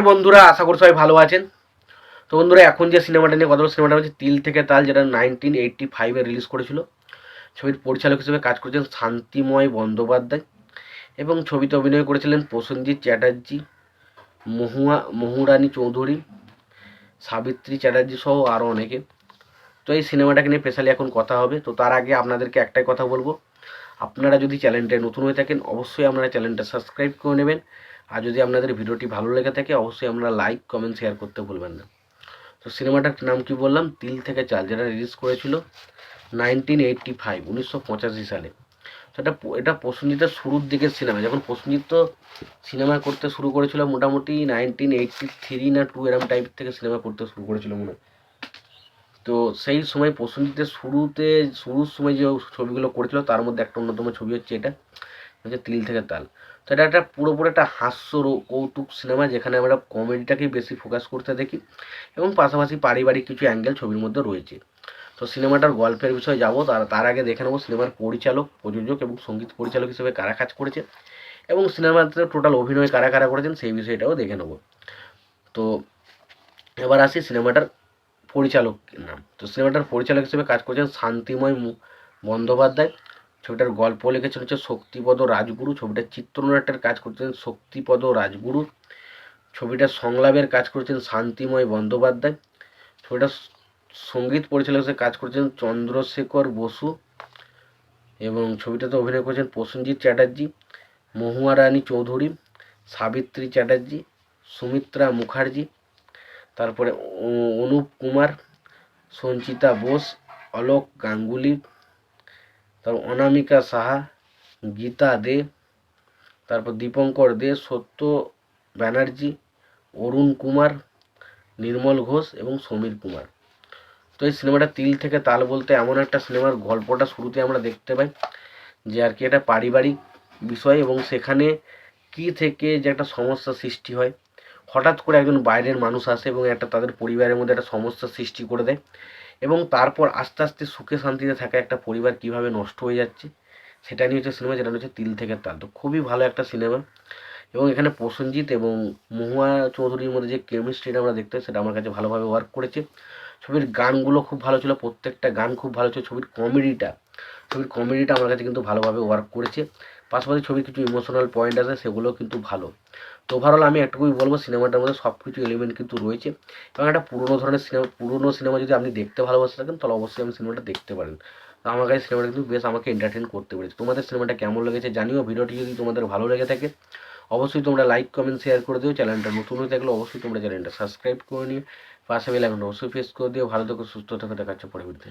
বন্ধুরা, আশা করি সবাই ভালো আছেন। তো বন্ধুরা, এখন যে সিনেমাটা নিয়ে কথা বলবো, সিনেমাটা হচ্ছে তিল থেকে তাল, যেটা 1985-এ রিলিজ করেছিল। ছবির পরিচালক হিসেবে কাজ করেছেন শান্তিময় বন্দ্যোপাধ্যায় এবং ছবিতে অভিনয় করেছিলেন প্রসেনজিৎ চ্যাটার্জি, মহুরানী চৌধুরী, সাবিত্রী চ্যাটার্জি সহ আরও অনেকে। তো এই সিনেমাটাকে নিয়ে স্পেশালি এখন কথা হবে। তো তার আগে আপনাদেরকে একটাই কথা বলবো, আপনারা যদি চ্যানেলটায় নতুন হয়ে থাকেন অবশ্যই আপনারা চ্যানেলটা সাবস্ক্রাইব করে নেবেন। আর যদি আপনাদের ভিডিওটি ভালো লেগে থাকে অবশ্যই আপনারা লাইক, কমেন্ট, শেয়ার করতে ভুলবেন না। তো সিনেমাটার নাম কি বললাম, তিল থেকে চাল, যেটা রিলিজ করেছিল 1985 সালে। তো এটা প্রসেনজিতের শুরুর দিকের সিনেমা, যখন প্রসেনজিৎ তো সিনেমা করতে শুরু করেছিল মোটামুটি 1983 না 2 এরম টাইপ থেকে সিনেমা করতে শুরু করেছিল মনে হয়। তো সেই সময় প্রসেনজিতের শুরুর সময় যে ছবিগুলো করেছিল তার মধ্যে একটা অন্যতম ছবি হচ্ছে এটা, হচ্ছে তিল থেকে তাল। তো এটা একটা পুরোপুরি একটা কৌতুক সিনেমা, যেখানে আমরা কমেডিটাকে বেশি ফোকাস করতে দেখি এবং পাশাপাশি পারিবারিক কিছু অ্যাঙ্গেল ছবির মধ্যে রয়েছে। তো সিনেমাটার গল্পের বিষয়ে যাবো, তার আগে দেখে নেবো সিনেমার পরিচালক, প্রযোজক এবং সঙ্গীত পরিচালক হিসেবে কারা কাজ করেছে এবং সিনেমাতে টোটাল অভিনয় কারা কারা করেছেন সেই বিষয়টাও দেখে নেবো। তো এবার আসি সিনেমাটার পরিচালক নাম। তো সিনেমাটার পরিচালক হিসেবে কাজ করেছেন শান্তিময় বন্দ্যোপাধ্যায়। ছবিটার গল্প লিখেছেন হচ্ছে শক্তিপদ রাজগুরু। ছবিটার চিত্রনাট্যের কাজ করছেন শক্তিপদ রাজগুরু। ছবিটার সংলাপের কাজ করছেন শান্তিময় বন্দ্যোপাধ্যায়। ছবিটার সঙ্গীত পরিচালক হিসেবে কাজ করছেন চন্দ্রশেখর বসু এবং ছবিটাতে অভিনয় করেছেন প্রসেনজিৎ চ্যাটার্জি, মহুয়া রানী চৌধুরী, সাবিত্রী চ্যাটার্জি, সুমিত্রা মুখার্জি, তারপরে অনুপ কুমার, সঞ্চিতা বোস, অলোক গাঙ্গুলি, তারপর অনামিকা সাহা, গীতা দে, তারপর দীপঙ্কর দে, সত্য ব্যানার্জি, অরুণ কুমার, নির্মল ঘোষ এবং সমীর কুমার। তো এই সিনেমাটা তিল থেকে তাল বলতে এমন একটা সিনেমার গল্পটা শুরুতে আমরা দেখতে পাই যে আর কি এটা পারিবারিক বিষয় এবং সেখানে কি থেকে যে একটা সমস্যা সৃষ্টি হয়, হঠাৎ করে একজন বাইরের মানুষ আসে এবং একটা তাদের পরিবারের মধ্যে একটা সমস্যার সৃষ্টি করে দেয় এবং তারপর আস্তে আস্তে সুখে শান্তিতে থাকা একটা পরিবার কিভাবে নষ্ট হয়ে যাচ্ছে সেটা নিয়ে হচ্ছে সিনেমা, যেটা হচ্ছে তিল থেকে তাল। তো খুবই ভালো একটা সিনেমা এবং এখানে প্রসেনজিৎ এবং মহুয়া চৌধুরীর মধ্যে যে কেমিস্ট্রিটা আমরা দেখতে পাই সেটা আমার কাছে ভালোভাবে ওয়ার্ক করেছে। ছবির গানগুলো খুব ভালো ছিল, প্রত্যেকটা গান খুব ভালো ছিল। ছবির কমেডিটা আমার কাছে কিন্তু ভালোভাবে ওয়ার্ক করেছে। পাশাপাশি ছবির কিছু ইমোশনাল পয়েন্ট আছে সেগুলোও কিন্তু ভালো। তো ওভারঅল আমি একটুকুই বলবো, সিনেমাটার মধ্যে সব কিছু এলিমেন্ট কিন্তু রয়েছে এবং একটা পুরোনো সিনেমা যদি আপনি দেখতে ভালোবাসে থাকেন তাহলে অবশ্যই আমি সিনেমাটা দেখতে পারেন। তো আমার কাছে সিনেমাটা কিন্তু বেশ আমাকে এন্টারটেন করতে পেরেছে। তোমাদের সিনেমাটা কেমন লেগেছে জানিও। ভিডিওটি যদি তোমাদের ভালো লেগে থাকে অবশ্যই তোমরা লাইক, কমেন্ট, শেয়ার করে দিও। চ্যানেলটা নতুন হয়ে থাকলে অবশ্যই তোমরা চ্যানেলটা সাবস্ক্রাইব করে নিও, পাশে বেল আইকনটা অবশ্যই প্রেস করে দিও। ভালো থেকো, সুস্থ থেকো, দেখা হচ্ছে পরবর্তীতে।